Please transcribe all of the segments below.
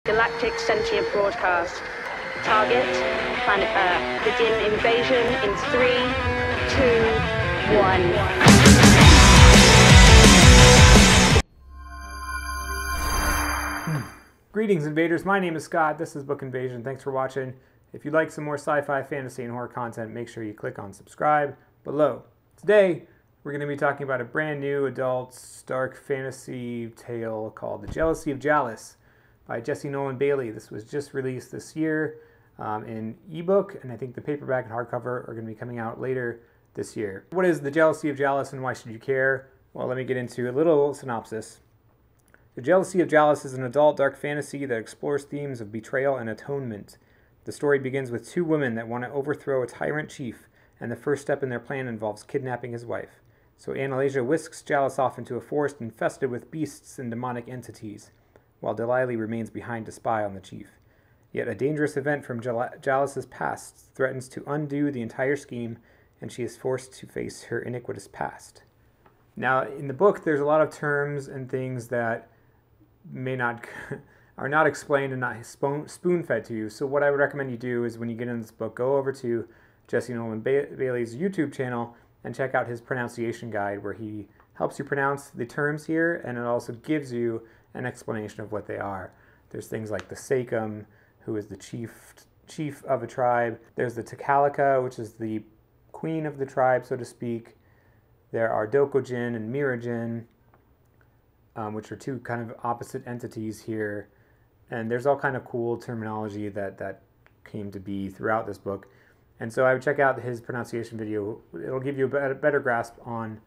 Galactic sentient broadcast. Target, planet Earth. Begin invasion in 3, 2, 1. Greetings, invaders. My name is Scott. This is Book Invasion. Thanks for watching. If you'd like some more sci-fi, fantasy, and horror content, make sure you click on subscribe below. Today, we're going to be talking about a brand new adult dark fantasy tale called The Jealousy of Jalice by Nolan Bailey. This was just released this year in ebook, and I think the paperback and hardcover are going to be coming out later this year. What is The Jealousy of Jalice and why should you care? Well, let me get into a little synopsis. The Jealousy of Jalice is an adult dark fantasy that explores themes of betrayal and atonement. The story begins with two women that want to overthrow a tyrant chief, and the first step in their plan involves kidnapping his wife. So Annalisa whisks Jalice off into a forest infested with beasts and demonic entities, while Delilah remains behind to spy on the chief. Yet a dangerous event from Jalice's past threatens to undo the entire scheme, and she is forced to face her iniquitous past. Now, in the book, there's a lot of terms and things that are not explained and not spoon-fed to you. So what I would recommend you do is when you get into this book, go over to Nolan Bailey's YouTube channel and check out his pronunciation guide, where he helps you pronounce the terms here, and it also gives you an explanation of what they are. There's things like the Sachem, who is the chief of a tribe. There's the Takalaka, which is the queen of the tribe, so to speak. There are Dokojin and Mirajin, which are two kind of opposite entities here. And there's all kind of cool terminology that came to be throughout this book. And so I would check out his pronunciation video. It'll give you a better grasp on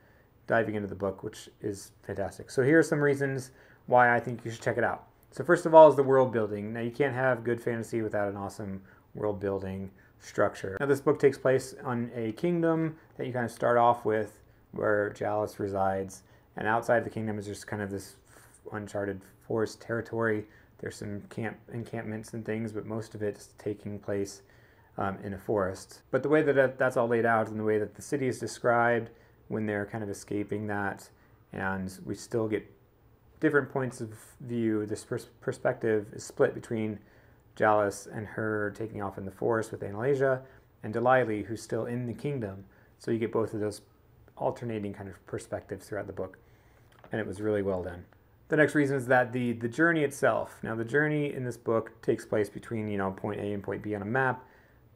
diving into the book, which is fantastic. So here are some reasons why I think you should check it out. So first of all is the world building. Now you can't have good fantasy without an awesome world building structure. Now this book takes place on a kingdom that you kind of start off with, where Jalice resides. And outside the kingdom is just kind of this uncharted forest territory. There's some encampments and things, but most of it is taking place in a forest. But the way that that's all laid out and the way that the city is described when they're kind of escaping that, and we still get different points of view. This perspective is split between Jalice and her taking off in the forest with Annalisa, and Delilah, who's still in the kingdom. So you get both of those alternating kind of perspectives throughout the book, and it was really well done. The next reason is that the journey itself. Now the journey in this book takes place between point A and point B on a map,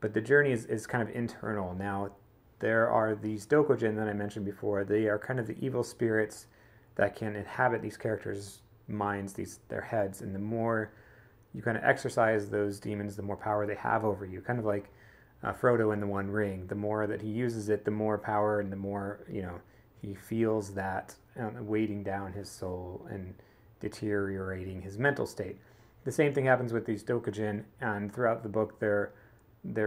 but the journey is kind of internal. Now there are these Dokojin that I mentioned before. They are kind of the evil spirits that can inhabit these characters' minds, their heads, and the more you kind of exercise those demons, the more power they have over you. Kind of like Frodo in the One Ring. The more that he uses it, the more power and the more he feels that weighting down his soul and deteriorating his mental state. The same thing happens with these Dokojin, and throughout the book they're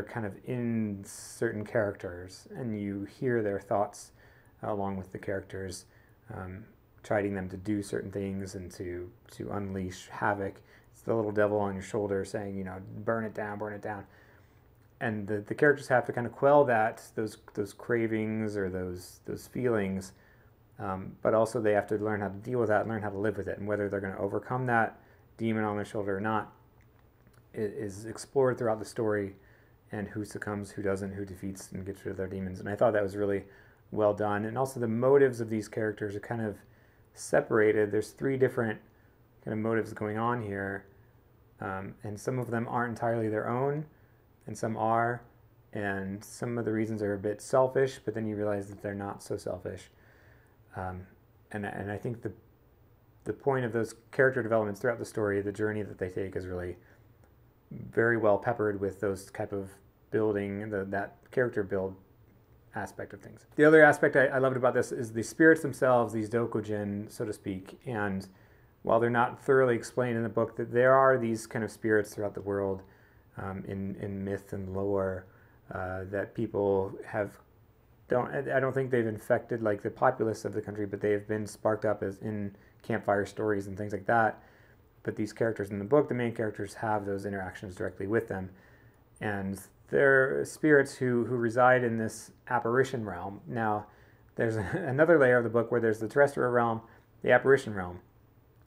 kind of in certain characters, and you hear their thoughts along with the characters, chiding them to do certain things and to unleash havoc. It's the little devil on your shoulder saying, burn it down, burn it down. And the characters have to kind of quell those cravings or those feelings, but also they have to learn how to deal with that and learn how to live with it. And whether they're going to overcome that demon on their shoulder or not is explored throughout the story, and who succumbs, who doesn't, who defeats and gets rid of their demons. And I thought that was really well done. And also the motives of these characters are kind of separated. There's three different kind of motives going on here, and some of them aren't entirely their own, and some are, and some of the reasons are a bit selfish, but then you realize that they're not so selfish. And I think the point of those character developments throughout the story, the journey that they take, is really very well peppered with those type of building, that character build aspect of things. The other aspect I loved about this is the spirits themselves, these Dokojin, so to speak. And while they're not thoroughly explained in the book, that there are these kind of spirits throughout the world, in myth and lore, that people I don't think they've infected like the populace of the country, but they have been sparked up as in campfire stories and things like that. But these characters in the book, the main characters, have those interactions directly with them, and they're spirits who reside in this apparition realm. Now there's another layer of the book where there's the terrestrial realm, the apparition realm,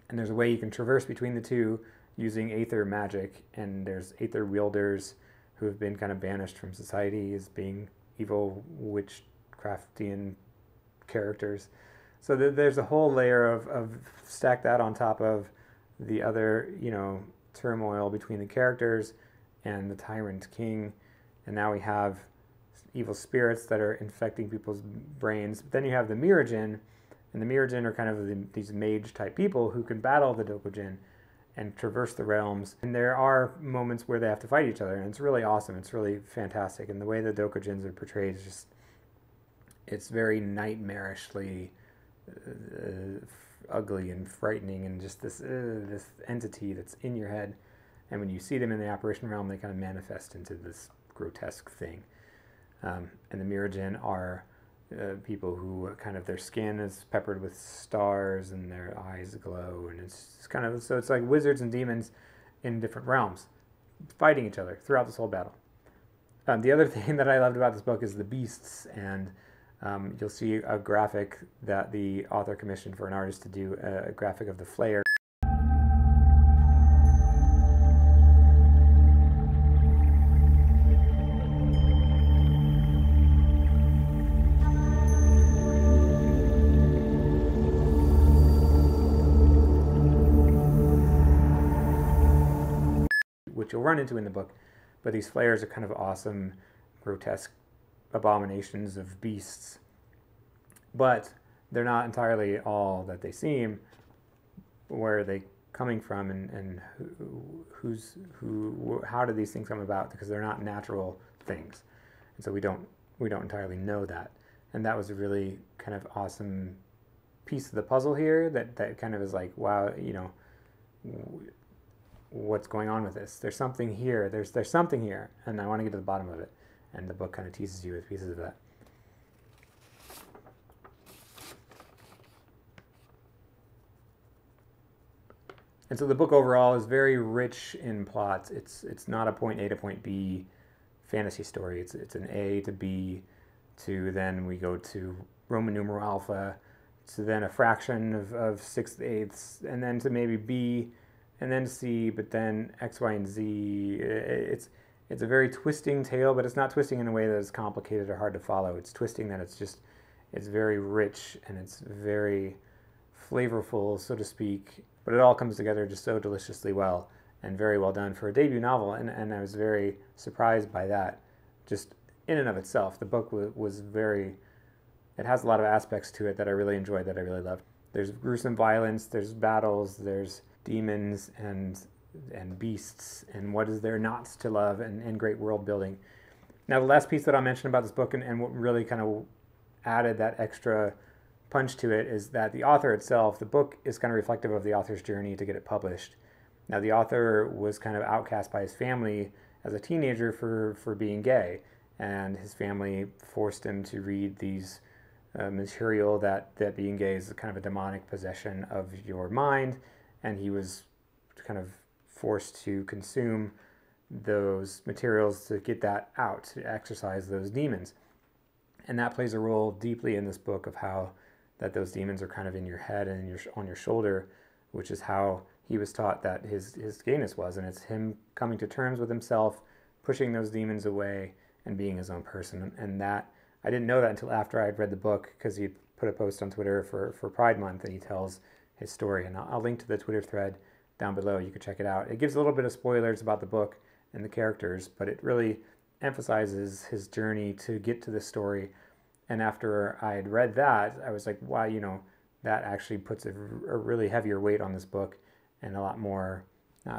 and there's a way you can traverse between the two using aether magic, and there's aether wielders who have been kind of banished from society as being evil witchcraftian characters. So there's a whole layer of stack that on top of the other, turmoil between the characters and the tyrant king. And now we have evil spirits that are infecting people's brains. But then you have the Mirajin, and the Mirajin are kind of these mage-type people who can battle the Dokujin and traverse the realms. And there are moments where they have to fight each other, and it's really awesome. It's really fantastic. And the way the Dokujins are portrayed is just, it's very nightmarishly ugly and frightening, and just this entity that's in your head. And when you see them in the apparition realm, they kind of manifest into this grotesque thing. And the Mirajin are people who kind of, their skin is peppered with stars and their eyes glow, and it's kind of, so it's like wizards and demons in different realms fighting each other throughout this whole battle. The other thing that I loved about this book is the beasts, and you'll see a graphic that the author commissioned for an artist to do, a graphic of the Flayer. Which you'll run into in the book, but these Flayers are kind of awesome, grotesque abominations of beasts, but they're not entirely all that they seem. Where are they coming from, and how do these things come about? Because they're not natural things, and so we don't entirely know that. And that was a really kind of awesome piece of the puzzle here, that kind of is like, wow, what's going on with this? There's something here. There's something here, and I want to get to the bottom of it. And the book kind of teases you with pieces of that. And so the book overall is very rich in plots. It's not a point A to point B fantasy story. It's an A to B to, then we go to Roman numeral alpha, to then a fraction of 6/8, and then to maybe B, and then C, but then X, Y, and Z. It's a very twisting tale, but it's not twisting in a way that is complicated or hard to follow. It's twisting that it's very rich, and it's very flavorful, so to speak. But it all comes together just so deliciously well, and very well done for a debut novel. And I was very surprised by that, just in and of itself. The book was very, it has a lot of aspects to it that I really enjoyed, that I really loved. There's gruesome violence, there's battles, there's demons and beasts, and what is there not to love, and great world building. Now, the last piece that I'll mention about this book, and what really kind of added that extra punch to it, is that the author itself, the book is kind of reflective of the author's journey to get it published. Now, the author was kind of outcast by his family as a teenager for being gay, and his family forced him to read these material that being gay is kind of a demonic possession of your mind, and he was kind of forced to consume those materials to get that out, to exercise those demons. And that plays a role deeply in this book of how that those demons are kind of in your head and on your shoulder, which is how he was taught that his gayness was. And it's him coming to terms with himself, pushing those demons away, and being his own person. And that, I didn't know that until after I'd read the book, because he put a post on Twitter for Pride Month, and he tells his story. And I'll link to the Twitter thread down below. You can check it out. It gives a little bit of spoilers about the book and the characters, but it really emphasizes his journey to get to this story. And after I had read that, I was like, wow, that actually puts a really heavier weight on this book, and a lot more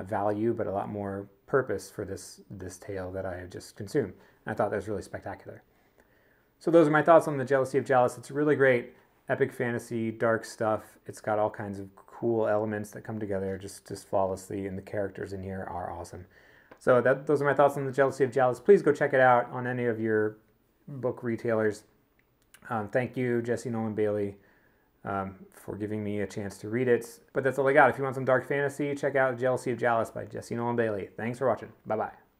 value, but a lot more purpose for this tale that I have just consumed. And I thought that was really spectacular. So those are my thoughts on The Jealousy of Jalice. It's really great, epic fantasy, dark stuff. It's got all kinds of cool elements that come together just flawlessly, and the characters in here are awesome. So those are my thoughts on The Jealousy of Jalice. Please go check it out on any of your book retailers. Thank you, Jesse Nolan Bailey, for giving me a chance to read it. But that's all I got. If you want some dark fantasy, check out Jealousy of Jalice by Jesse Nolan Bailey. Thanks for watching. Bye-bye.